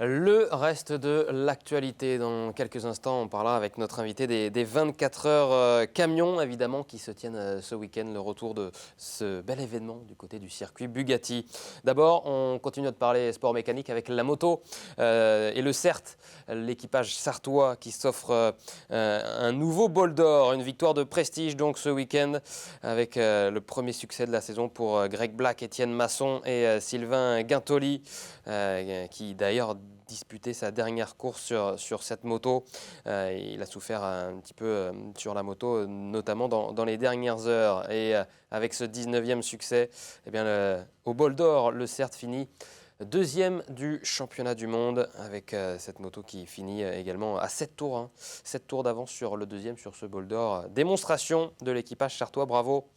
Le reste de l'actualité, dans quelques instants, on parlera avec notre invité des 24 heures camions, évidemment, qui se tiennent ce week-end, le retour de ce bel événement du côté du circuit Bugatti. D'abord, on continue de parler sport mécanique avec la moto et le CERT, l'équipage sartois qui s'offre un nouveau bol d'or, une victoire de prestige donc ce week-end avec le premier succès de la saison pour Greg Black, Étienne Masson et Sylvain Guintoli, qui d'ailleurs disputé sa dernière course sur cette moto. Il a souffert un petit peu sur la moto, notamment dans les dernières heures. Et avec ce 19e succès, eh bien, au bol d'or, le CERT finit deuxième du championnat du monde avec cette moto qui finit également à 7 tours. 7 tours d'avance sur le deuxième sur ce bol d'or. Démonstration de l'équipage sartois. Bravo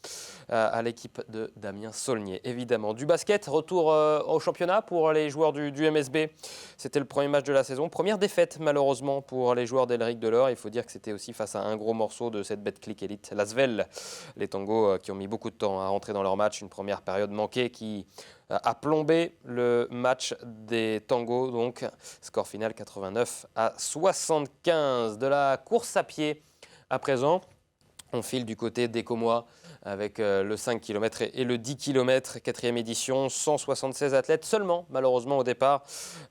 à l'équipe de Damien Saulnier. Évidemment, du basket, retour au championnat pour les joueurs du MSB. C'était le premier match de la saison. Première défaite malheureusement pour les joueurs d'Elric Delors. Il faut dire que c'était aussi face à un gros morceau de cette Betclic Elite, l'Asvel. Les Tangos qui ont mis beaucoup de temps à rentrer dans leur match. Une première période manquée qui a plombé le match des Tangos. Donc, score final 89-75. De la course à pied à présent. On file du côté d'Écomois avec le 5 km et le 10 km, 4e édition, 176 athlètes seulement, malheureusement, au départ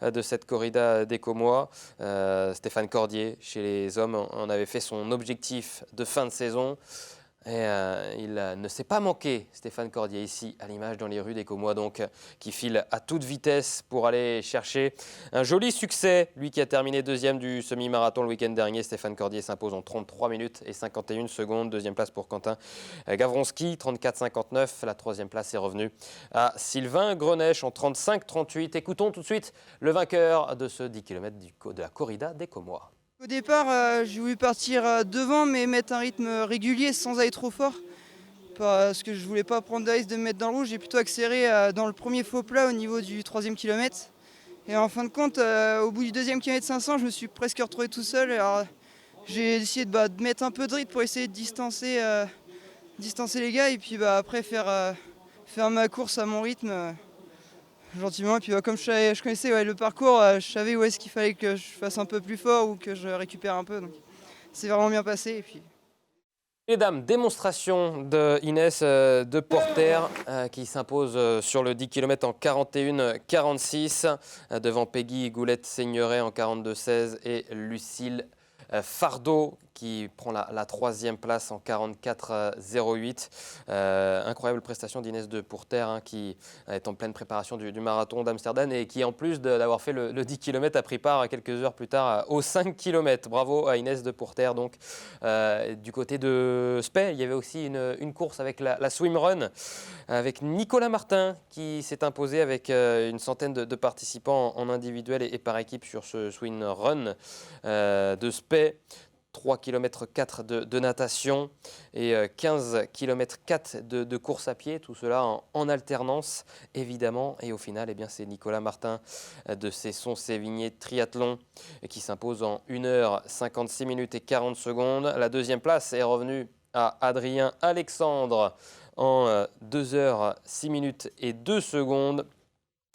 de cette corrida d'Écomois. Stéphane Cordier, chez les hommes, en avait fait son objectif de fin de saison. Et il ne s'est pas manqué, Stéphane Cordier, ici, à l'image dans les rues d'Écomois, donc, qui file à toute vitesse pour aller chercher un joli succès. Lui qui a terminé deuxième du semi-marathon le week-end dernier, Stéphane Cordier s'impose en 33 minutes et 51 secondes. Deuxième place pour Quentin Gavronski, 34-59. La troisième place est revenue à Sylvain Greneche en 35-38. Écoutons tout de suite le vainqueur de ce 10 km de la corrida d'Écomois. Au départ, j'ai voulu partir devant, mais mettre un rythme régulier sans aller trop fort. Parce que je voulais pas prendre de risque de me mettre dans le rouge. J'ai plutôt accéléré dans le premier faux plat au niveau du 3e kilomètre. Et en fin de compte, au bout du 2e kilomètre 500, je me suis presque retrouvé tout seul. Alors, j'ai essayé de mettre un peu de rythme pour essayer de distancer les gars. Et puis après faire ma course à mon rythme. Gentiment, et puis comme je connaissais le parcours, je savais où est-ce qu'il fallait que je fasse un peu plus fort ou que je récupère un peu. Donc c'est vraiment bien passé. Et puis... Mesdames, démonstration de Inès de Porter qui s'impose sur le 10 km en 41-46 devant Peggy Goulette-Seigneuret en 42-16 et Lucille Fardeau qui prend la troisième place en 44-08. Incroyable prestation d'Inès de Pourter qui est en pleine préparation du marathon d'Amsterdam et qui en plus d'avoir fait le 10 km a pris part quelques heures plus tard au 5 km. Bravo à Inès de Pourter. Donc, du côté de Spey, il y avait aussi une course avec la swimrun avec Nicolas Martin qui s'est imposé avec une centaine de participants en individuel et par équipe sur ce swimrun de Spey. 3 km 4 de natation et 15 km 4 de course à pied, tout cela en alternance évidemment. Et au final, c'est Nicolas Martin de Cesson-Sévigné Triathlon qui s'impose en 1h56 minutes et 40 secondes. La deuxième place est revenue à Adrien Alexandre en 2h06 minutes et 2 secondes.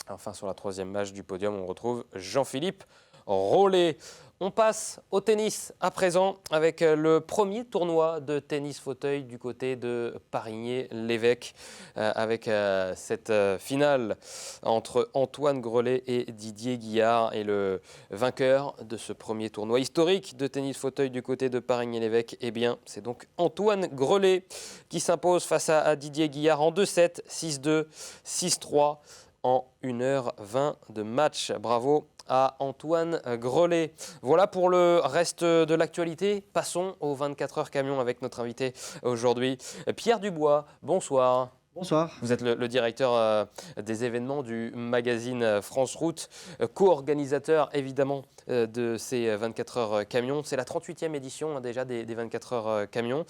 Enfin, sur la troisième marche du podium, on retrouve Jean-Philippe Rollet. On passe au tennis à présent avec le premier tournoi de tennis fauteuil du côté de Parigné-l'Évêque avec cette finale entre Antoine Grelet et Didier Guillard. Et le vainqueur de ce premier tournoi historique de tennis fauteuil du côté de Parigné-l'Évêque, c'est donc Antoine Grelet qui s'impose face à Didier Guillard en 2-7, 6-2, 6-3 en 1h20 de match. Bravo à Antoine Grelet. Voilà pour le reste de l'actualité. Passons aux 24 heures camions avec notre invité aujourd'hui, Pierre Dubois. Bonsoir. Bonsoir. Vous êtes le directeur des événements du magazine France Route, co-organisateur évidemment de ces 24 heures camions. C'est la 38e édition déjà des 24 heures camions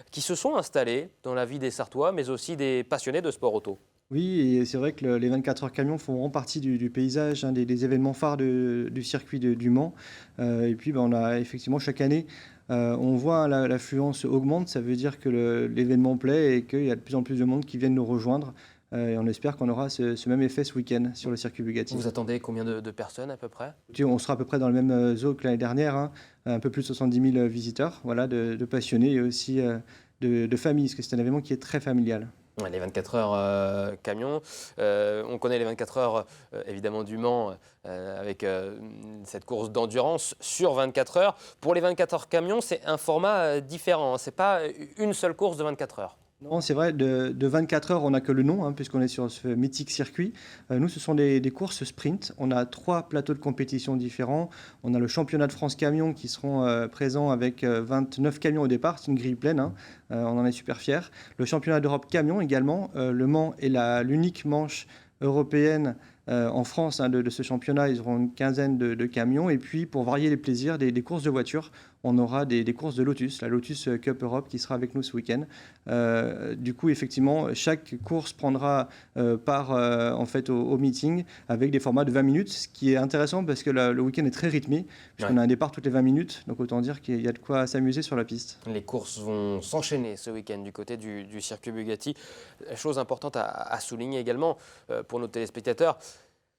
qui se sont installés dans la vie des Sartois, mais aussi des passionnés de sport auto. Oui, et c'est vrai que les 24 heures camions font vraiment partie du paysage, des événements phares du circuit du Mans. Et puis on a effectivement chaque année, on voit l'affluence augmente, ça veut dire que l'événement plaît et qu'il y a de plus en plus de monde qui viennent nous rejoindre. Et on espère qu'on aura ce même effet ce week-end sur le circuit Bugatti. Vous attendez combien de personnes à peu près? On sera à peu près dans le même zoo que l'année dernière, hein, un peu plus de 70 000 visiteurs, voilà, de passionnés et aussi de familles, parce que c'est un événement qui est très familial. Ouais, les 24 heures camions, on connaît les 24 heures évidemment du Mans avec cette course d'endurance sur 24 heures. Pour les 24 heures camions, c'est un format différent, hein. Ce n'est pas une seule course de 24 heures. Non, c'est vrai, de 24 heures, on n'a que le nom, hein, puisqu'on est sur ce mythique circuit. Nous, ce sont des courses sprint. On a 3 plateaux de compétition différents. On a le championnat de France camion qui seront présents avec 29 camions au départ. C'est une grille pleine, hein. On en est super fiers. Le championnat d'Europe camion également. Le Mans est l'unique manche européenne en France, hein, de ce championnat. Ils auront une quinzaine de camions. Et puis, pour varier les plaisirs, des courses de voitures, on aura des courses de Lotus, la Lotus Cup Europe qui sera avec nous ce week-end. Du coup, effectivement, chaque course prendra part en fait, au meeting avec des formats de 20 minutes, ce qui est intéressant parce que le week-end est très rythmé, puisqu'on a un départ toutes les 20 minutes. Donc, autant dire qu'il y a de quoi s'amuser sur la piste. Les courses vont s'enchaîner ce week-end du côté du circuit Bugatti. Chose importante à souligner également pour nos téléspectateurs,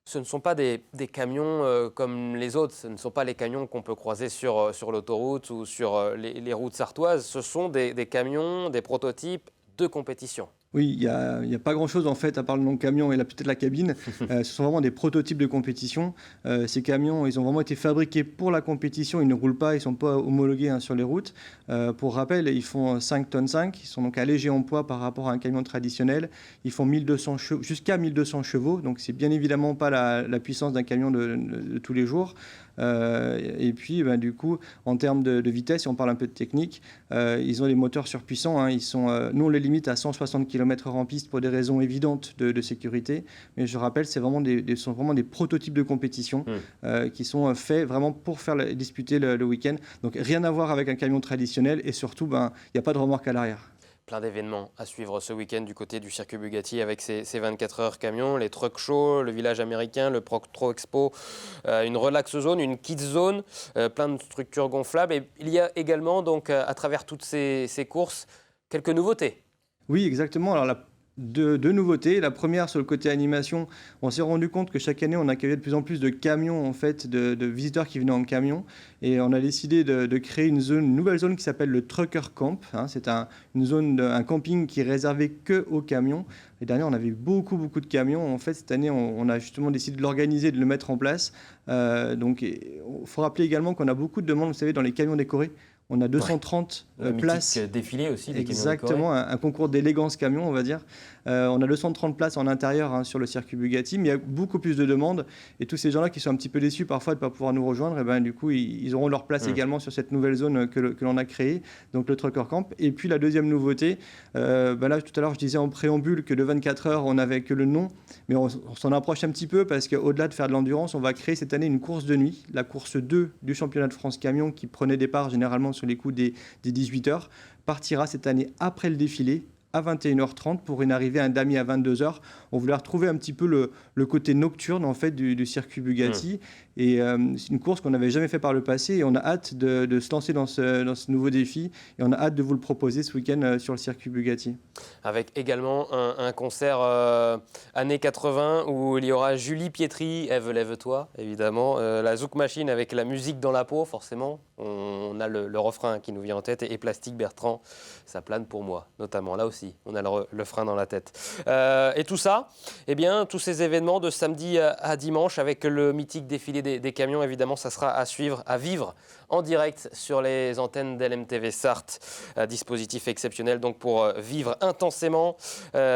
ce ne sont pas des camions comme les autres, ce ne sont pas les camions qu'on peut croiser sur l'autoroute ou sur les routes sartoises, ce sont des camions, des prototypes de compétition. Oui, il y a pas grand-chose en fait, à part le nom camion et peut-être la cabine. Ce sont vraiment des prototypes de compétition. Ces camions, ils ont vraiment été fabriqués pour la compétition. Ils ne roulent pas, ils ne sont pas homologués, hein, sur les routes. Pour rappel, ils font 5 tonnes 5. Ils sont donc allégés en poids par rapport à un camion traditionnel. Ils font jusqu'à 1200 chevaux. Donc, c'est bien évidemment pas la puissance d'un camion de tous les jours. Et puis, du coup, en termes de vitesse, si on parle un peu de technique, ils ont des moteurs surpuissants, hein. Nous, on les limite à 160 km/h en piste pour des raisons évidentes de sécurité. Mais je rappelle, sont vraiment des prototypes de compétition qui sont faits vraiment pour disputer le week-end. Donc, rien à voir avec un camion traditionnel et surtout, il n'y a pas de remorque à l'arrière. Plein d'événements à suivre ce week-end du côté du circuit Bugatti avec ces 24 heures camions, les truck shows, le village américain, le Proctro Expo, une relax zone, une kids zone, plein de structures gonflables. Et il y a également, donc, à travers toutes ces courses, quelques nouveautés. Oui, exactement. Alors, deux nouveautés. La première, sur le côté animation, on s'est rendu compte que chaque année, on accueillait de plus en plus de camions, en fait, de visiteurs qui venaient en camion. Et on a décidé de créer une nouvelle zone qui s'appelle le Trucker Camp, hein. C'est un camping qui est réservé que aux camions. L'année dernière, on avait beaucoup de camions. En fait, cette année, on a justement décidé de l'organiser, de le mettre en place. Donc, il faut rappeler également qu'on a beaucoup de demandes, vous savez, dans les camions décorés. On a 230 places. Défilé aussi des camions décorés. Exactement, un concours d'élégance camion, on va dire. On a 230 places en intérieur, hein, sur le circuit Bugatti, mais il y a beaucoup plus de demandes. Et tous ces gens-là qui sont un petit peu déçus parfois de ne pas pouvoir nous rejoindre, du coup, ils auront leur place également sur cette nouvelle zone que l'on a créée, donc le Trucker Camp. Et puis la deuxième nouveauté, là tout à l'heure je disais en préambule que de 24 heures, on n'avait que le nom, mais on s'en approche un petit peu parce qu'au-delà de faire de l'endurance, on va créer cette année une course de nuit, la course 2 du championnat de France camion qui prenait départ généralement sur les coups des 18 heures, partira cette année après le défilé à 21h30 pour une arrivée à un damier à 22h. On voulait retrouver un petit peu le côté nocturne en fait du circuit Bugatti. Et c'est une course qu'on n'avait jamais fait par le passé et on a hâte de se lancer dans ce nouveau défi et on a hâte de vous le proposer ce week-end sur le circuit Bugatti. Avec également un concert années 80 où il y aura Julie Pietri, Ève lève-toi évidemment, la Zouk Machine avec la musique dans la peau forcément. On a le refrain qui nous vient en tête et Plastique Bertrand, ça plane pour moi notamment. Là aussi, on a le frein dans la tête. Et tout ça, eh bien, tous ces événements de samedi à dimanche avec le mythique défilé des camions, évidemment, ça sera à suivre, à vivre en direct sur les antennes d'LMTV Sarthe. Dispositif exceptionnel donc pour vivre intensément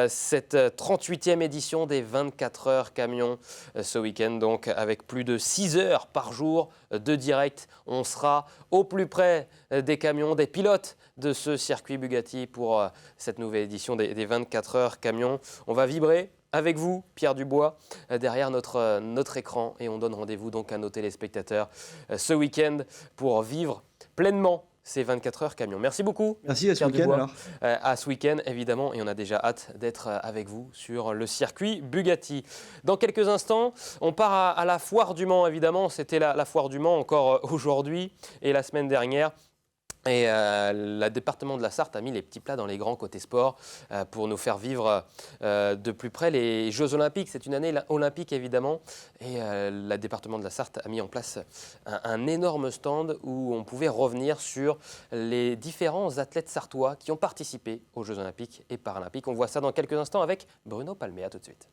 cette 38e édition des 24 heures camions ce week-end, donc avec plus de 6 heures par jour de direct. On sera au plus près des camions, des pilotes de ce circuit Bugatti pour cette nouvelle édition des 24 heures camions. On va vibrer avec vous, Pierre Dubois, derrière notre écran et on donne rendez-vous donc à nos téléspectateurs ce week-end pour vivre pleinement ces 24 heures camions. Merci beaucoup. Merci, à ce week-end alors. À ce week-end évidemment et on a déjà hâte d'être avec vous sur le circuit Bugatti. Dans quelques instants, on part à la foire du Mans évidemment. C'était la foire du Mans encore aujourd'hui et la semaine dernière. Et le département de la Sarthe a mis les petits plats dans les grands côté sport pour nous faire vivre de plus près les Jeux Olympiques. C'est une année olympique évidemment. Et le département de la Sarthe a mis en place un énorme stand où on pouvait revenir sur les différents athlètes sartois qui ont participé aux Jeux Olympiques et Paralympiques. On voit ça dans quelques instants avec Bruno Palmé. À tout de suite.